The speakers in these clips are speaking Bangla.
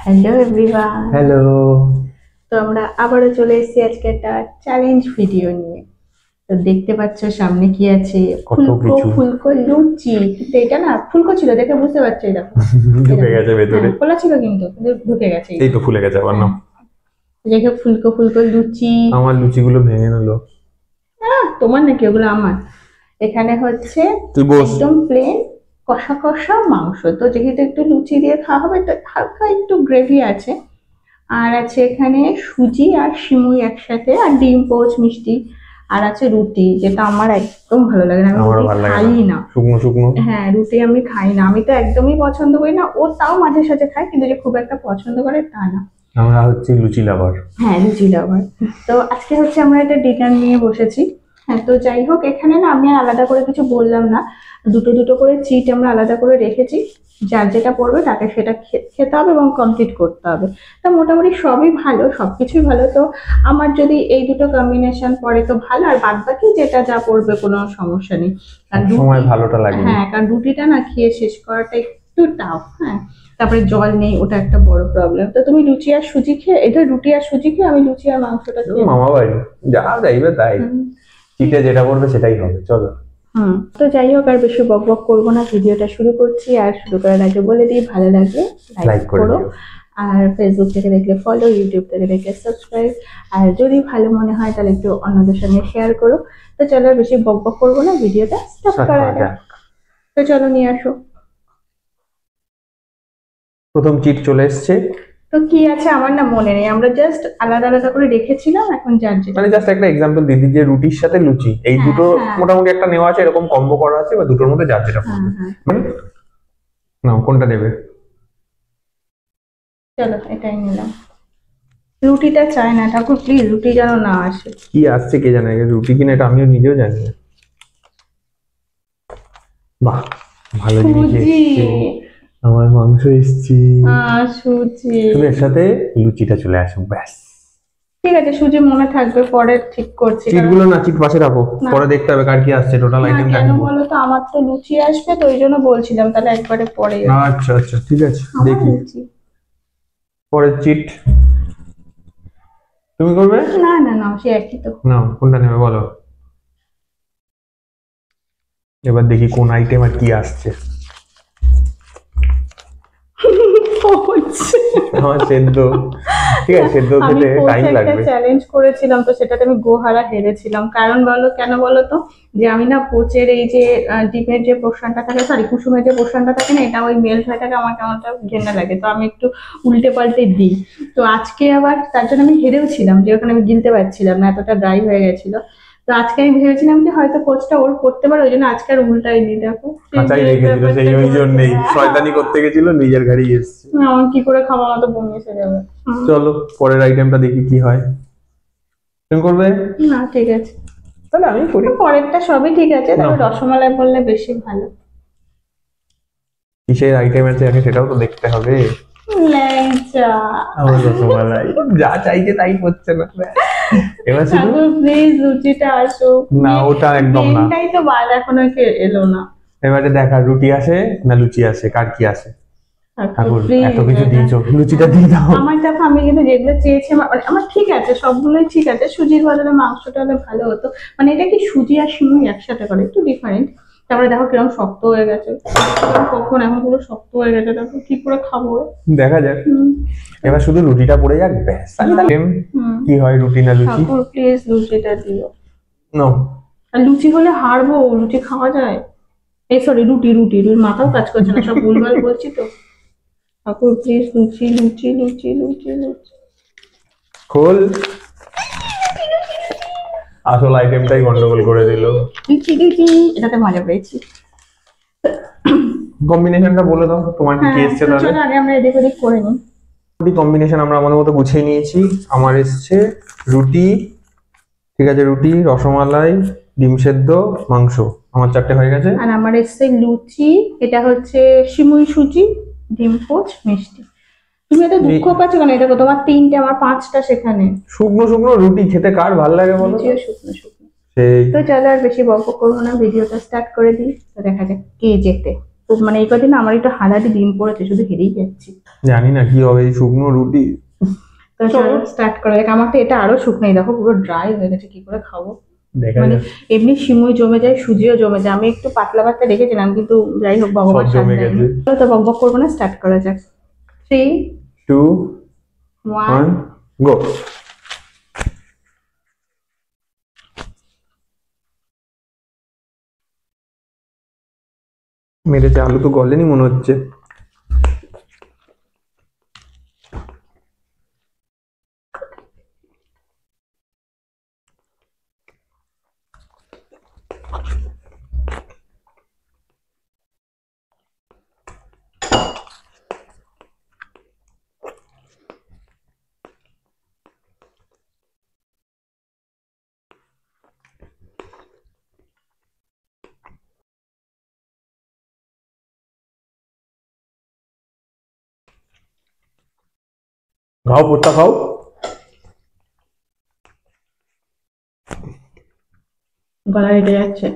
Hello everyone. হ্যালো। তো আমরা আবারও চলে এসেছি আজকে একটা চ্যালেঞ্জ ভিডিও নিয়ে। তো দেখতে পাচ্ছ সামনে কি আছে, কত ফুলকো কিছু ফুলকো লুচি। কিন্তু এটা না ফুলকো ছিল, দেখে বুঝতে পারছো এই দেখো। ঢুকে গেছে ভেতরে। খোলা ছিল কিন্তু ঢুকে গেছে। এই তো ফুলে গেছে আবার না। দেখে ফুলকো ফুলকো লুচি। আমার লুচিগুলো ভেঙে নিলো। তোমার নাকি ওগুলো? আমার এখানে হচ্ছে তুই বস। একদম প্লেন কষা কষা মাংস। তো যেহেতু একটু লুচি দিয়ে খাওয়া হবে তো হালকা একটু গ্রেভি আছে। আর আছে এখানে সুজি আর সিমুই একসাথে, আর ডিম পোচ মিষ্টি। আর আছে রুটি, যেটা আমার একদম ভালো লাগে না, আমি আমারও রুটি ভালো লাগে খাই না। শুকনো শুকনো। হ্যাঁ, রুটি আমি খাই না, আমি তো একদমই পছন্দ করি না। ও তাও মাঝে সাঝে খায়, কিন্তু যে খুব একটা পছন্দ করে তা না। আমরা হচ্ছে লুচি লাভার। হ্যাঁ, লুচি লাভার। তো আজকে হচ্ছে আমরা একটা ডিনার নিয়ে বসেছি। হ্যাঁ, তো যাই হোক, এখানে না আমি আর আলাদা করে কিছু বললাম না। দুটো দুটো করে চিট আমরা আলাদা করে রেখেছি। যার যেটা পড়বে তাকে সেটা খেতে হবে এবং কমপ্লিট করতে হবে। তা মোটামুটি সবই ভালো, সবকিছুই ভালো। তো আমার যদি এই দুটো কম্বিনেশন পড়ে তো ভালো, আর বাদ বাকি যেটা যা পড়বে কোনো সমস্যা নেই। কারণ সময় ভালোটা লাগে। হ্যাঁ, কারণ রুটিটা না খেয়ে শেষ করাটা একটু টাফ। হ্যাঁ, তারপরে জল নেই, ওটা একটা বড় প্রবলেম। তো তুমি লুচি আর সুজি খেয়ে, এটা রুটি আর সুজি খেয়ে, আমি লুচি আর মাংসটা খেয়ে মামা বাড়ি যা যাইবে তাই। হুম। চিটে যেটা করবে সেটাই হবে, চলো। তো যাই হোক, আর বেশি বক বক করবো না, ভিডিওটা শুরু করছি। আর শুরু করার আগে বলে দিই, ভালো লাগলে লাইক লাইক করে করো। দিও। আর ফেসবুক থেকে দেখলে ফলো, ইউটিউব থেকে দেখলে সাবস্ক্রাইব। আর যদি ভালো মনে হয় তাহলে একটু অন্যদের সঙ্গে শেয়ার করো। তো চলো, আর বেশি বক বক করবো না, ভিডিওটা স্টার্ট Start করা করা যাক। যাক। তো চলো নিয়ে আসো। প্রথম চিট চলে এসছে। তো কি আছে আমার না মনে নেই, আমরা জাস্ট আলাদা আলাদা করে রেখেছিলাম, এখন যার যেটা। মানে জাস্ট একটা এক্সাম্পল দিদি, যে রুটির সাথে লুচি এই হ্যাঁ, দুটো হ্যাঁ। মোটামুটি একটা নেওয়া আছে, এরকম কম্বো করা আছে, বা দুটোর মধ্যে যার যেটা হ্যাঁ, পড়বে। হ্যাঁ। মানে না, কোনটা নেবে? চলো এটাই নিলাম। রুটিটা চাই না ঠাকুর, প্লিজ রুটি যেন না আসে। কি আসছে কে জানে, রুটি কিনা এটা আমিও নিজেও জানি না। বাহ, ভালো জিনিস সুজি। এসছে। আমার মাংস এসছে। সুজি। শুধু এর সাথে লুচিটা চলে আসুক ব্যাস। ঠিক আছে, সুজি মনে থাকবে, পরে ঠিক করছি। চিট গুলো না, চিট পাশে রাখো, না। পরে দেখতে হবে কার কি আসছে, টোটাল আইটেম কেন দেখবো। বলো তো, আমার তো লুচি আসবে, তো ওই জন্য বলছিলাম তাহলে একবারে পরে। আচ্ছা আচ্ছা ঠিক আছে, আমার দেখি লুচি। পরের চিট তুমি করবে। না না না, সে একই তো। না, কোনটা নেবে বলো। এবার দেখি কোন আইটেম আর কি আসছে। আমার সেদ্ধ। ঠিক আছে, সেদ্ধ খেতে টাইম লাগবে। চ্যালেঞ্জ করেছিলাম, তো সেটাতে আমি গোহারা হেরেছিলাম। কারণ বলো কেন বলো তো, যে আমি না পোচের এই যে ডিমের যে পোর্শনটা থাকে, সরি কুসুমের যে পোর্শনটা থাকে না, এটা ওই মেল্ট হয়ে থাকে, আমার কেমনটা ঘেন্না লাগে, তো আমি একটু উল্টে পাল্টে দিই। তো আজকে আবার তার জন্য আমি হেরেও ছিলাম, যে ওখানে আমি গিলতে পারছিলাম না, এতটা ড্রাই হয়ে গেছিল। তো আজকে আমি ভেবেছিলাম যে হয়তো কোচটা ওর করতে পারে, ওই জন্য আজকে আর উল্টাই দিই। দেখো কাঁচাই রেখেছিল, সেই ওই জন্যই শয়তানি করতে গেছিল, নিজের ঘাড়ি এসছে। আমার কি করে খাওয়া, মতো বমি এসে যাবে। চলো পরের আইটেমটা দেখি কি হয়। তুমি করবে? না ঠিক আছে, তাহলে আমি করি। পরেরটা সবই ঠিক আছে, তবে না। রসমালাই বললে বেশি ভালো। কিসের আইটেম আছে আগে সেটাও তো দেখতে হবে। ল্যাংচা। আমার রসমালাই যা চাইছে তাই করছে না। এবার শুধু প্লিজ লুচিটা আসুক। না, ওটা একদম না। মেনটাই তো বাদ, এখনো কে এলো না। এবারে দেখা রুটি আসে না লুচি আসে, কার কি আসে। ঠাকুর Please, এত কিছু দিয়েছো, লুচিটা দিয়ে দাও। আমার দেখো, আমি কিন্তু যেগুলো চেয়েছি আমার ঠিক আছে, সবগুলোই ঠিক আছে। সুজির বদলে মাংসটা হলে ভালো হতো। মানে এটা কি সুজি আর সিমুই একসাথে করে, একটু ডিফারেন্ট। তারপরে দেখো কিরকম শক্ত হয়ে গেছে, কখন এখন পুরো শক্ত হয়ে গেছে, দেখো কি করে খাবো। দেখা যাক। এবার শুধু রুটিটা পড়ে যাক ব্যাস। কি হয়, রুটি না লুচি? ঠাকুর প্লিজ লুচিটা দিও। নো। আর লুচি হলে হারবো, লুচি খাওয়া যায়। এই সরি, রুটি রুটি রুটি, মাথাও কাজ করছে না, সব ভুলভাল বলছি তো। ঠাকুর প্লিজ লুচি লুচি লুচি লুচি লুচি। খোল। আসল আইটেমটাই গন্ডগোল করে দিল। লুচি লুচি, এটাতে মজা পেয়েছি। কম্বিনেশনটা বলে দাও, তোমার কি এসছে তাহলে? চলো আগে আমরা এদিক ওদিক করে নিই। রুটি কম্বিনেশন আমরা আমাদের মতো গুছিয়ে নিয়েছি। আমার এসছে রুটি, ঠিক আছে, রুটি, রসমালাই, ডিম সেদ্ধ, মাংস। আমার চারটে হয়ে গেছে। আর আমার এসছে লুচি, এটা হচ্ছে সিমুই সুজি, ডিম পোচ, মিষ্টি। তুমি এত দুঃখ পাচ্ছ কেন? এটা তোমার তিনটে, আমার পাঁচটা সেখানে। শুকনো শুকনো রুটি খেতে কার ভালো লাগে বলো? লুচিও শুকনো শুকনো। সেই তো চলো আর বেশি বকবক করবো না, ভিডিওটা স্টার্ট করে দিই। তো দেখা যাক কে জেতে। মানে এই কদিন আমার একটু হাড়াহাড়ি দিন পড়েছে, শুধু হেরেই যাচ্ছি। জানি না কি হবে এই শুকনো রুটি। তো চলো স্টার্ট করা যাক। আমার তো এটা আরো শুকনোই, দেখো পুরো ড্রাই হয়ে গেছে, কি করে খাবো? দেখা মানে যাক। এমনি সিমুই জমে যায়, সুজিও জমে যায়, আমি একটু পাতলা পাতলা রেখেছিলাম, কিন্তু যাই হোক ভগবান সব সাথ জমে দেয়নি। গেছে। চলো তো বকবক করবো না, স্টার্ট করা যাক। 3, 2, 1। 1 গো। মেরেছে, আলু তো গলেনি মনে হচ্ছে। খাও, পোস্তা খাও। গলা রেটে যাচ্ছে।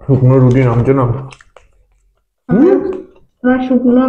শুকনো রুটি নামছে না। আমার শুকনো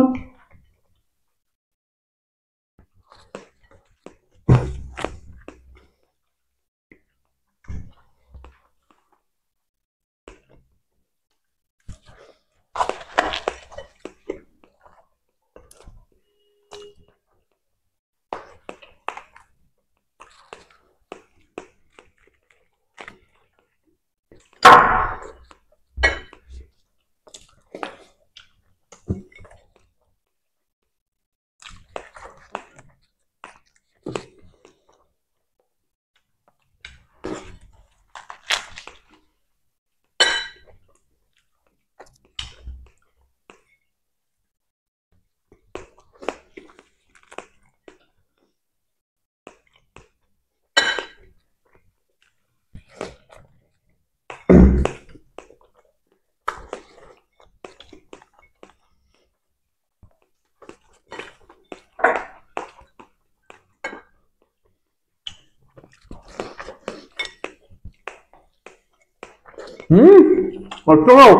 কত খাও।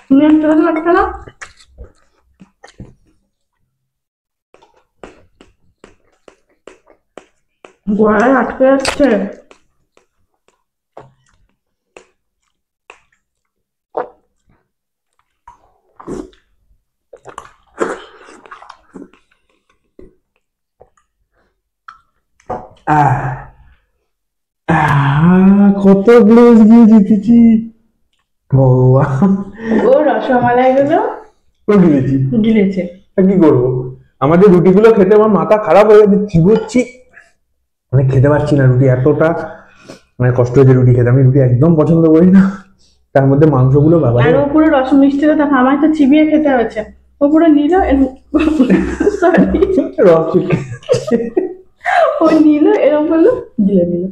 তুমি একটা কথা একটা না, গলায় আটকে যাচ্ছে। কত গ্লাস দিয়ে জিতেছি ভগবান। ও রসমালাই গুলো গিলেছি। গিলেছে। কি করবো, আমাদের রুটিগুলো খেতে আমার মাথা খারাপ হয়ে গেছে, চিবোচ্ছি, মানে খেতে পারছি না রুটি, এতটা মানে কষ্ট হয়েছে রুটি খেতে। আমি রুটি একদম পছন্দ করি না, তার মধ্যে মাংসগুলো বাবা। আর ও পুরো রস মিষ্টিটা দেখো, আমার তো চিবিয়ে খেতে হচ্ছে। ও পুরো নিল, সরি, রস ও নিল এরকম করলো, গিলে নিল।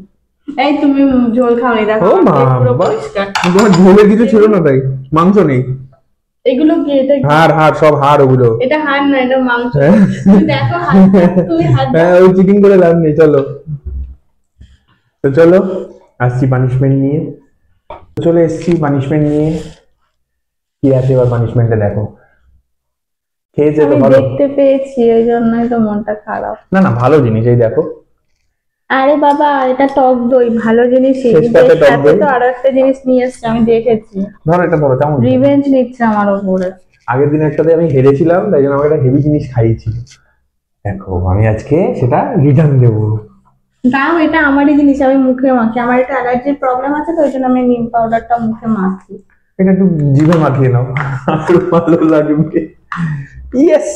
এই তুমি ঝোল খাওনি, দেখো ও আমার plate পুরো বাবা, পরিষ্কার। তোমার ঝোলে কিছু ছিল না তাই? মাংস নেই? এগুলো কি? এটা কি? হাড়, হাড়, সব হাড় ওগুলো। এটা হাড় না, এটা মাংস। হ্যাঁ। তুমি দেখো হাড়টা, তুমি হাত হ্যাঁ, দাও। ওই চিটিং করে লাভ নেই, চলো। তো চলো, আসছি পানিশমেন্ট নিয়ে। চলে এসছি পানিশমেন্ট নিয়ে। কি আছে এবার পানিশমেন্টে, দেখো। খেয়েছে তো আমি ভালো। দেখতে পেয়েছি, ওই জন্যই তো মনটা খারাপ। না না, ভালো জিনিস, এই দেখো। আরে বাবা, এটা টক দই, ভালো জিনিসই, শেষ কিন্তু পাতে এর টক সাথে দই। তো আরো একটা জিনিস নিয়ে এসছে, আমি দেখেছি। ধরো এটা, ধরো, কেমন? রিভেঞ্জ নিচ্ছে আমার উপরে। আগের দিন একটাতে আমি হেরেছিলাম, তাই জন্য আমাকে একটা হেভি জিনিস খাইয়েছিল। দেখো আমি আজকে সেটা রিটার্ন দেবো। তাও এটা আমারই জিনিস, আমি মুখে মাখি। আমার একটা অ্যালার্জির প্রবলেম আছে, তো ওই জন্য আমি নিম পাউডারটা মুখে মাখি। এটা একটু জিভে মাখিয়ে নাও, আরো ভালো লাগবে। ইয়েস।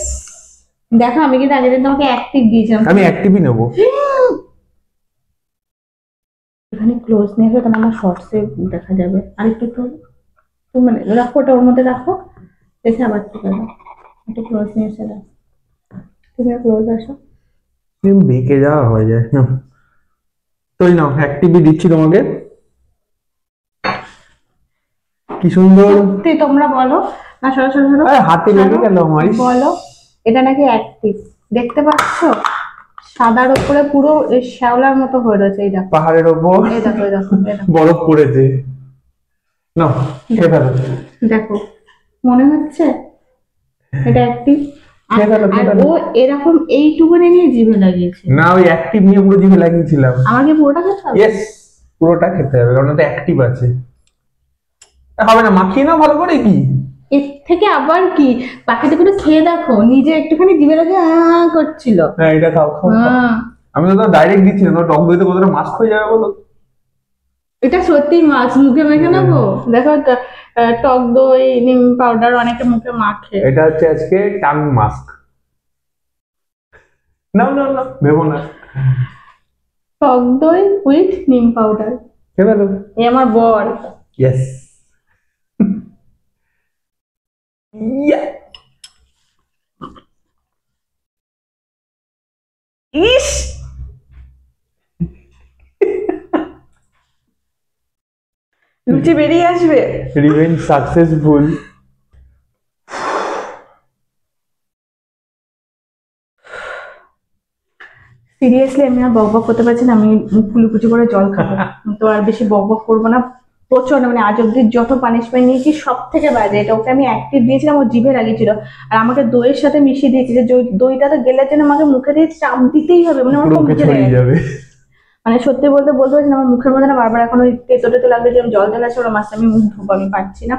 দেখো, আমি কিন্তু আগের দিন তোমাকে অ্যাক্টিভ দিয়েছিলাম। আমি অ্যাক্টিভই নেবো। এখানে ক্লোজ নিয়ে আসবে, তাহলে আমার শর্টসে দেখা যাবে। আর একটু একটু তুমি মানে রাখো, ওটা ওর মধ্যে রাখো, দেখে আবার ঠিক আছে। একটু ক্লোজ নিয়ে এসে দাও, তুমি ক্লোজ আসো। বেঁকে যাওয়া হয়ে যায় না। তো এই নাও, অ্যাক্টিভই দিচ্ছি তোমাকে। কি সুন্দর। সত্যি তোমরা বলো না, সরাসরি আরে হাতে লেগে গেল আমার। বলো, এটা নাকি অ্যাক্টিভ, দেখতে পাচ্ছো? সাদার উপরে পুরো এই শ্যাওলার মতো হয়ে রয়েছে। এই দেখো, পাহাড়ের ওপর এই দেখো, এই দেখো, এই দেখো, বরফ পড়েছে। না খেয়ে ফেলো। দেখো মনে হচ্ছে এটা একটি। খেয়ে ফেলো, খেয়ে আর ফেলো। ও এরকম এইটুকুনি নিয়ে জিভে লাগিয়েছে। না ওই অ্যাক্টিভ নিয়ে পুরো জিভে লাগিয়েছিলাম। আমাকে পুরোটা খেতে হবে? ইয়েস, পুরোটা খেতে হবে কারণ ওটা অ্যাক্টিভ আছে। হবে না, মাখিয়ে নাও ভালো করে। কি এর থেকে আবার কি, বাকিটা করে খেয়ে দেখো, নিজে একটুখানি জিভে লাগিয়ে করছিল। হ্যাঁ এটা খাও, খাও, খাও। হ্যাঁ, আমি তো ডাইরেক্ট দিচ্ছি না, টক দইতে কতটা মাস্ক হয়ে যাবে বলো। এটা সত্যি মাছ মুখে মেখে নেবো। দেখো টক দই, নিম পাউডার অনেকে মুখে মাখে। এটা হচ্ছে আজকে টাং মাস্ক। না না না, ভেবো না। টক দই উইথ নিম পাউডার। খেয়ে ফেলো। এ আমার বর। ইয়েস। ইস, লুচি বেরিয়ে আসবে। Revenge successful. সিরিয়াসলি আমি আর বক বক করতে পারছি না, আমি মুখ ফুলুকুচি করে জল খাবো। তো আর বেশি বক বক করবো না। প্রচন্ড মানে আজ অব্দি যত পানিশমেন্ট নিয়েছি সব থেকে বাজে এটা। ওকে আমি অ্যাক্টিভ দিয়েছিলাম, ও জিভে লাগিয়েছিল। আর আমাকে দইয়ের সাথে মিশিয়ে দিয়েছে, যে দইটা তো গেলে জন্য আমাকে মুখে দিয়ে চাপ দিতেই হবে, মানে আমার পুরো খুব মুখে মুখে ছড়িয়ে লেগে গেছে। যাবে। মানে সত্যি বলতে পারছি না, আমার মুখের মধ্যে না বারবার এখন ওই তেতো টেতো লাগবে, যে আমি জল জল আছে ওরা মাসে আমি মুখ ধুবো, আমি পারছি না।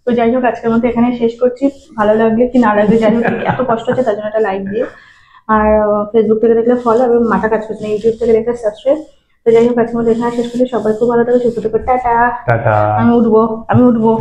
তো যাই হোক আজকের মতো এখানে শেষ করছি। ভালো লাগলে কি না লাগলে যাই হোক, এত কষ্ট হচ্ছে তার জন্য একটা লাইক দিয়ে। আর ফেসবুক থেকে দেখলে ফলো, এবং মাথা কাজ করছে না, ইউটিউব থেকে দেখলে সাবস্ক্রাইব। তো যাই হোক আজকের মতো এখানে শেষ করছি। সবাই খুব ভালো থাকবে, সুস্থ থাকবে, টাটা। টাটা। আমি উঠবো।